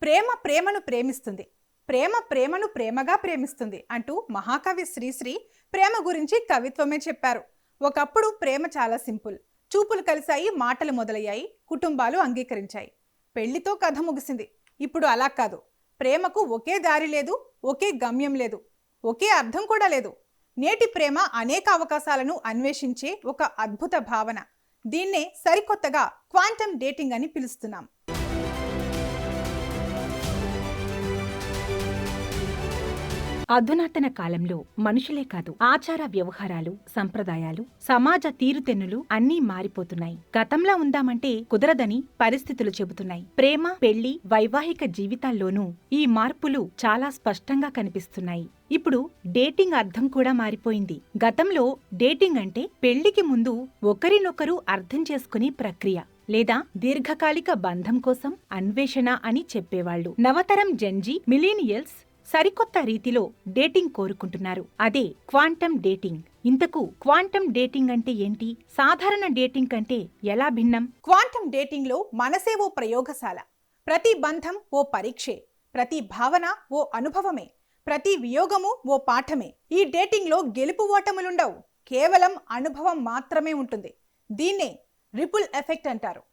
ప్రేమ ప్రేమను ప్రేమిస్తుంది, ప్రేమ ప్రేమను ప్రేమగా ప్రేమిస్తుంది అంటూ మహాకవి శ్రీశ్రీ ప్రేమ గురించి కవిత్వమే చెప్పారు. ఒకప్పుడు ప్రేమ చాలా సింపుల్. చూపులు కలిశాయి, మాటలు మొదలయ్యాయి, కుటుంబాలు అంగీకరించాయి, పెళ్లితో కథ ముగిసింది. ఇప్పుడు అలా కాదు. ప్రేమకు ఒకే దారి లేదు, ఒకే గమ్యం లేదు, ఒకే అర్థం కూడా లేదు. నేటి ప్రేమ అనేక అవకాశాలను అన్వేషించే ఒక అద్భుత భావన. దీన్నే సరికొత్తగా క్వాంటమ్ డేటింగ్ అని పిలుస్తున్నాం. అధునాతన కాలంలో మనుషులే కాదు, ఆచార వ్యవహారాలు, సంప్రదాయాలు, సమాజ తీరుతెన్నులు అన్నీ మారిపోతున్నాయి. గతంలా ఉందామంటే కుదరదని పరిస్థితులు చెబుతున్నాయి. ప్రేమ, పెళ్లి, వైవాహిక జీవితాల్లోనూ ఈ మార్పులు చాలా స్పష్టంగా కనిపిస్తున్నాయి. ఇప్పుడు డేటింగ్ అర్థం కూడా మారిపోయింది. గతంలో డేటింగ్ అంటే పెళ్లికి ముందు ఒకరినొకరు అర్థం చేసుకునే ప్రక్రియ లేదా దీర్ఘకాలిక బంధం కోసం అన్వేషణ అని చెప్పేవాళ్లు. నవతరం జెన్జీ, మిలీనియల్స్ సరికొత్త రీతిలో డేటింగ్ కోరుకుంటున్నారు. అదే క్వాంటమ్ డేటింగ్. ఇంతకు క్వాంటమ్ డేటింగ్ అంటే ఏంటి? సాధారణ డేటింగ్ కంటే ఎలా భిన్నం? క్వాంటమ్ డేటింగ్ లో మనసే ఓ ప్రయోగశాల. ప్రతి బంధం ఓ పరీక్షే, ప్రతి భావన ఓ అనుభవమే, ప్రతి వియోగము ఓ పాఠమే. ఈ డేటింగ్ లో గెలుపు ఓటములుండవు, కేవలం అనుభవం మాత్రమే ఉంటుంది. దీన్నే రిపుల్ ఎఫెక్ట్ అంటారు.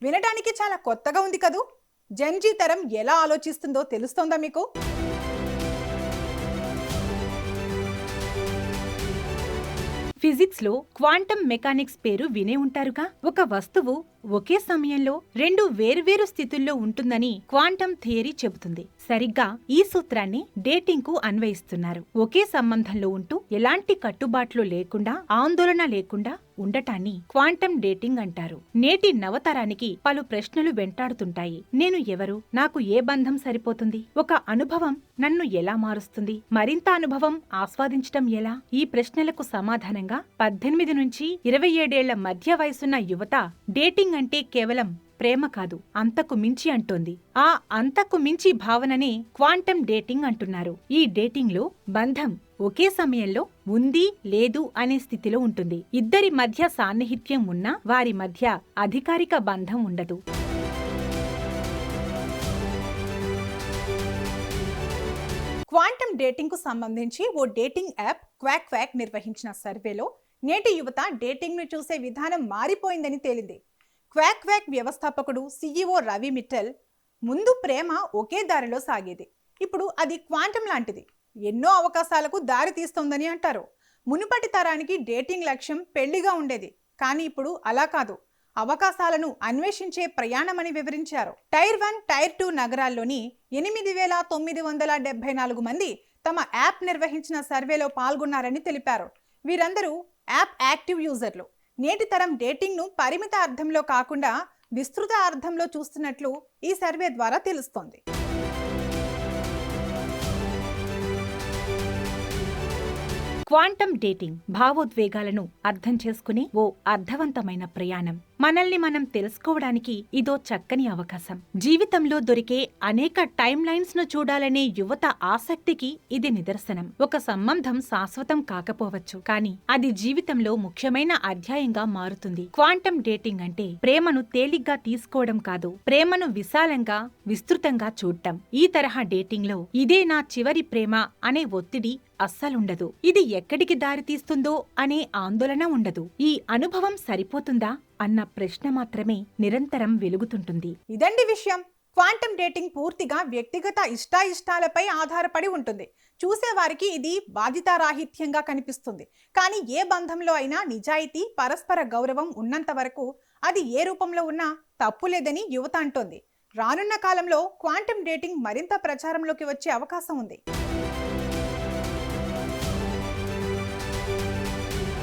వినడానికి చాలా కొత్తగా ఉంది కదూ. జెన్జీ తరం ఎలా ఆలోచిస్తుందో తెలుస్తోందా మీకు? ఫిజిక్స్ లో క్వాంటమ్ మెకానిక్స్ పేరు వినే ఉంటారుగా. ఒక వస్తువు ఒకే సమయంలో రెండు వేర్వేరు స్థితుల్లో ఉంటుందని క్వాంటమ్ థియరీ చెబుతుంది. సరిగ్గా ఈ సూత్రాన్ని డేటింగ్ కు అన్వయిస్తున్నారు. ఒకే సంబంధంలో ఉంటూ ఎలాంటి కట్టుబాట్లు లేకుండా, ఆందోళన లేకుండా ఉండటాన్ని క్వాంటమ్ డేటింగ్ అంటారు. నేటి నవతరానికి పలు ప్రశ్నలు వెంటాడుతుంటాయి. నేను ఎవరు? నాకు ఏ బంధం సరిపోతుంది? ఒక అనుభవం నన్ను ఎలా మారుస్తుంది? మరింత అనుభవం ఆస్వాదించటం ఎలా? ఈ ప్రశ్నలకు సమాధానంగా 18 నుంచి 27 ఏళ్ల మధ్య వయసున్న యువత డేటింగ్ అంటే కేవలం ప్రేమ కాదు, అంతకు మించి అంటోంది. ఆ అంతకు మించి భావననే క్వాంటమ్ డేటింగ్ అంటున్నారు. ఈ డేటింగ్ లో బంధం ఒకే సమయంలో ఉంది, లేదు అనే స్థితిలో ఉంటుంది. ఇద్దరి మధ్య సాన్నిహిత్యం ఉన్నా వారి మధ్య అధికారిక బంధం ఉండదు. క్వాంటమ్ డేటింగ్ కు సంబంధించి ఓ డేటింగ్ యాప్ క్వాక్ క్వాక్ నిర్వహించిన సర్వేలో నేటి యువత డేటింగ్ ను చూసే విధానం మారిపోయిందని తేలింది. క్వాక్ క్వాక్ వ్యవస్థాపకుడు CEO రవి మిట్టల్, ముందు ప్రేమ ఒకే దారిలో సాగేది, ఇప్పుడు అది క్వాంటమ్ లాంటిది, ఎన్నో అవకాశాలకు దారి తీస్తోందని అంటారు. మునుపటి తరానికి డేటింగ్ లక్ష్యం పెళ్లిగా ఉండేది, కానీ ఇప్పుడు అలా కాదు, అవకాశాలను అన్వేషించే ప్రయాణమని వివరించారు. టైర్ 1, టైర్ 2 నగరాల్లోని 8,974 మంది తమ యాప్ నిర్వహించిన సర్వేలో పాల్గొన్నారని తెలిపారు. వీరందరూ యాప్ యాక్టివ్ యూజర్లు. నేటి తరం డేటింగ్ ను పరిమిత అర్థంలో కాకుండా విస్తృత అర్థంలో చూస్తున్నట్లు ఈ సర్వే ద్వారా తెలుస్తోంది. క్వాంటమ్ డేటింగ్ భావోద్వేగాలను అర్థం చేసుకునే ఓ అర్థవంతమైన ప్రయాణం. మనల్ని మనం తెలుసుకోవడానికి ఇదో చక్కని అవకాశం. జీవితంలో దొరికే అనేక టైమ్ లైన్స్ ను చూడాలనే యువత ఆసక్తికి ఇది నిదర్శనం. ఒక సంబంధం శాశ్వతం కాకపోవచ్చు, కానీ అది జీవితంలో ముఖ్యమైన అధ్యాయంగా మారుతుంది. క్వాంటమ్ డేటింగ్ అంటే ప్రేమను తేలిగ్గా తీసుకోవడం కాదు, ప్రేమను విశాలంగా, విస్తృతంగా చూడటం. ఈ తరహా డేటింగ్ లో ఇదే నా చివరి ప్రేమ అనే ఒత్తిడి అస్సలుండదు. ఇది ఎక్కడికి దారితీస్తుందో అనే ఆందోళన ఉండదు. ఈ అనుభవం సరిపోతుందా అన్న ప్రశ్న మాత్రమే నిరంతరం వెలుగుతుంటుంది. ఇదండి విషయం. క్వాంటమ్ డేటింగ్ పూర్తిగా వ్యక్తిగత ఇష్టాయిష్టాలపై ఆధారపడి ఉంటుంది. చూసేవారికి ఇది బాధ్యతారాహిత్యంగా కనిపిస్తుంది, కానీ ఏ బంధంలో అయినా నిజాయితీ, పరస్పర గౌరవం ఉన్నంత వరకు అది ఏ రూపంలో ఉన్నా తప్పులేదని యువత అంటోంది. రానున్న కాలంలో క్వాంటమ్ డేటింగ్ మరింత ప్రచారంలోకి వచ్చే అవకాశం ఉంది.